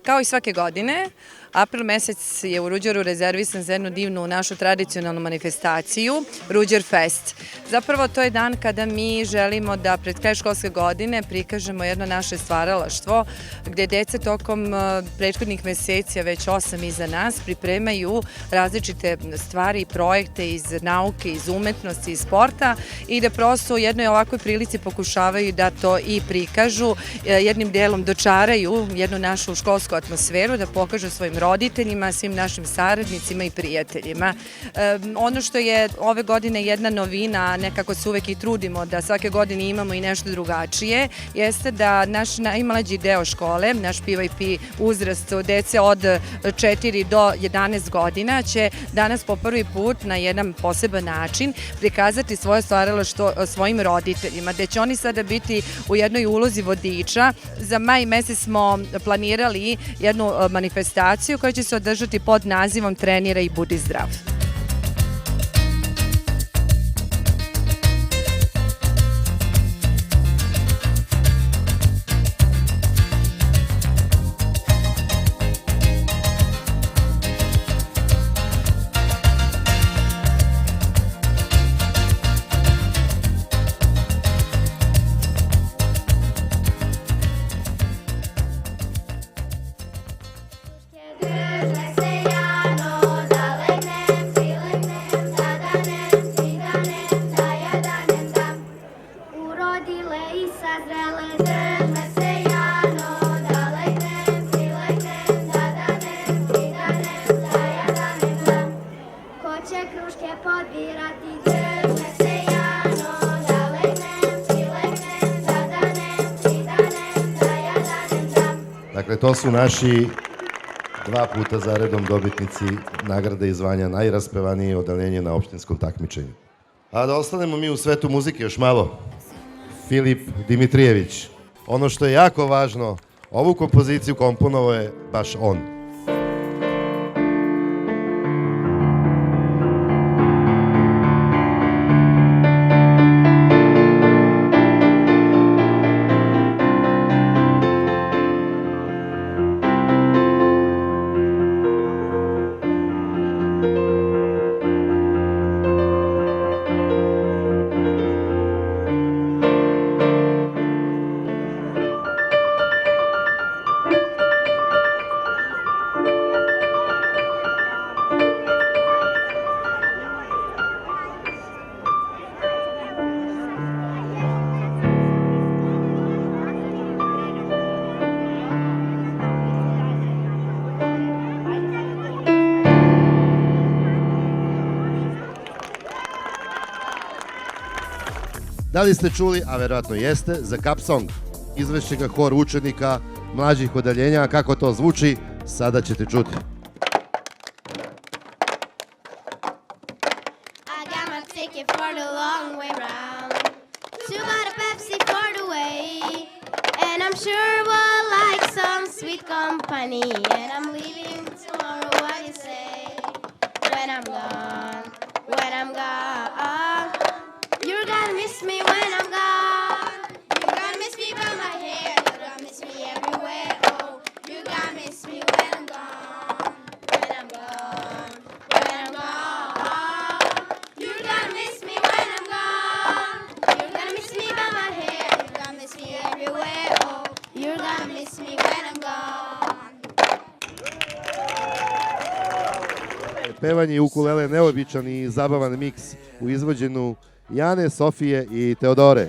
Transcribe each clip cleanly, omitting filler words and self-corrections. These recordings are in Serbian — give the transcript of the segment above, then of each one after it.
Kao i svake godine, april mesec je u Ruđeru rezervisan za jednu divnu našu tradicionalnu manifestaciju, Ruđer Fest. Zapravo to je dan kada mi želimo da pred kraj školske godine prikažemo jedno naše stvaralaštvo, gde deca tokom prethodnih meseci, a već 8 iza nas, pripremaju različite stvari i projekte iz nauke, iz umetnosti, iz sporta i da prosto u jednoj ovakvoj prilici pokušavaju da to i prikažu, jednim delom dočaraju jednu našu školsku atmosferu, da pokažu svojim roditeljima, svim našim saradnicima i prijateljima. Ono što je ove godine jedna novina, nekako se uvek i trudimo da svake godine imamo i nešto drugačije, jeste da naš najmlađi deo škole, naš PYP uzrast dece od 4 do 11 godina će danas po prvi put na jedan poseban način prikazati svoje stvaralaštvo svojim roditeljima, gde će oni sada biti u jednoj ulozi vodiča. Za maj mesec smo planirali jednu manifestaciju koja će se održati pod nazivom Treniraj i budi zdrav. Dakle, to su naši 2 puta zaredom dobitnici nagrade i zvanja najraspevanije odeljenje na opštinskom takmičenju. A da ostanemo mi u svetu muzike još malo. Filip Dimitrijević. Ono što je jako važno, ovu kompoziciju komponovao je baš on. Da li ste čuli, a verovatno jeste, za Cup Song? Izvešće ga hor učenika mlađih odeljenja, kako to zvuči, sada ćete čuti. Pevanje i ukulele, neobičan i zabavan miks u izvođenju Jane, Sofije i Teodore.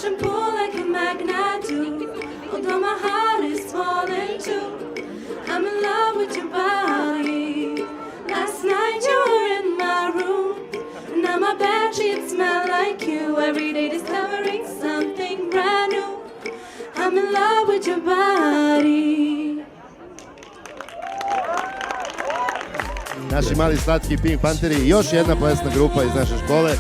And pull like a magnet do. Although my heart is falling too, I'm in love with your body. Last night you were in my room, and now my bed sheets smell like you. Every day discovering something brand new. I'm in love with your body. naši mali slatki Pink Pantheri i još jedna plesna grupa iz naše škole.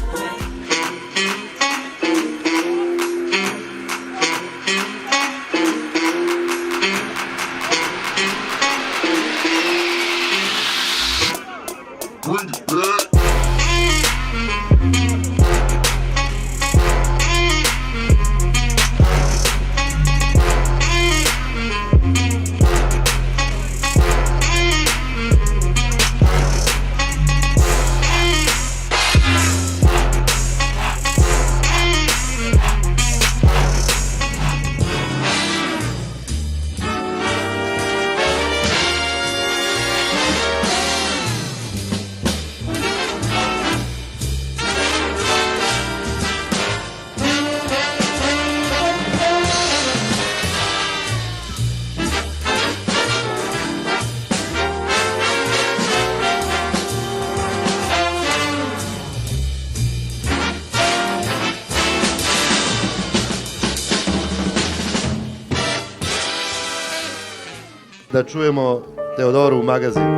Da čujemo Teodoru Magazin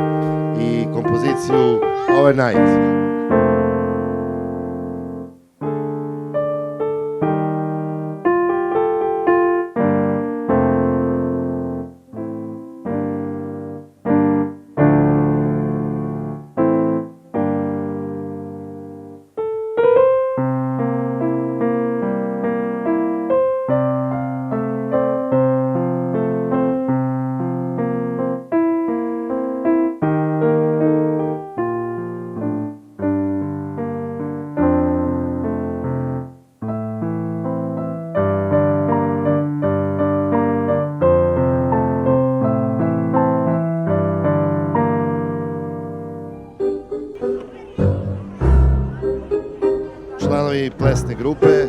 i kompoziciju Overnight. Članovi plesne grupe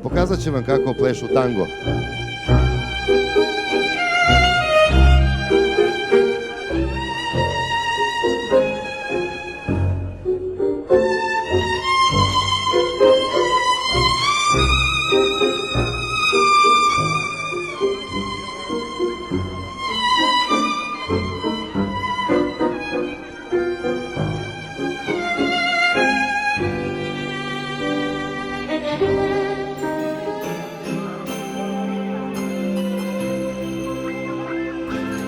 pokazat će vam kako plešu tango.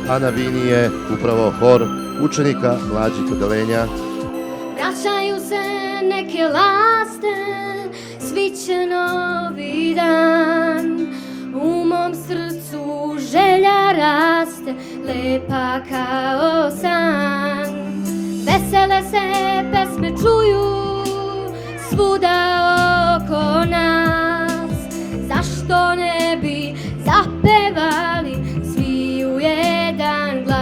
A na bini je upravo hor učenika mlađih odeljenja. Vraćaju se neke laste, sviće novi dan. U mom srcu želja raste, lepa kao san. Vesele se pesme čuju svuda oko nas. Zašto ne bi zapevali svi u jedan glas?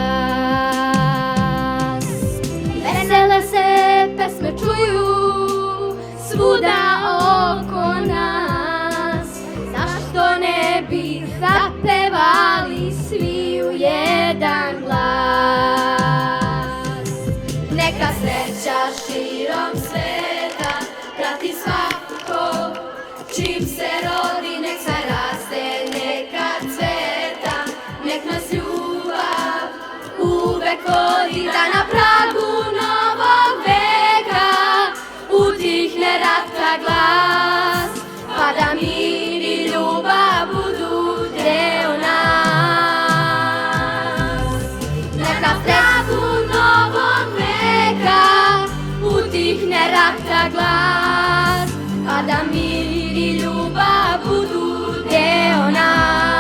Vesele se pesme čuju svuda oko nas. Zašto ne bi zapevali svi u jedan glas? Neka sreća širom sveta prati svako čim se rodi, nek se raste, neka cveta, nek nas ljubav uvek vodi, da na pragu novog veka utihne ratka glas, pa da mir i ljubav budu deo nas. Neka pragu novog veka utihne ratka glas, pa da mir i ljubav budu deo nas.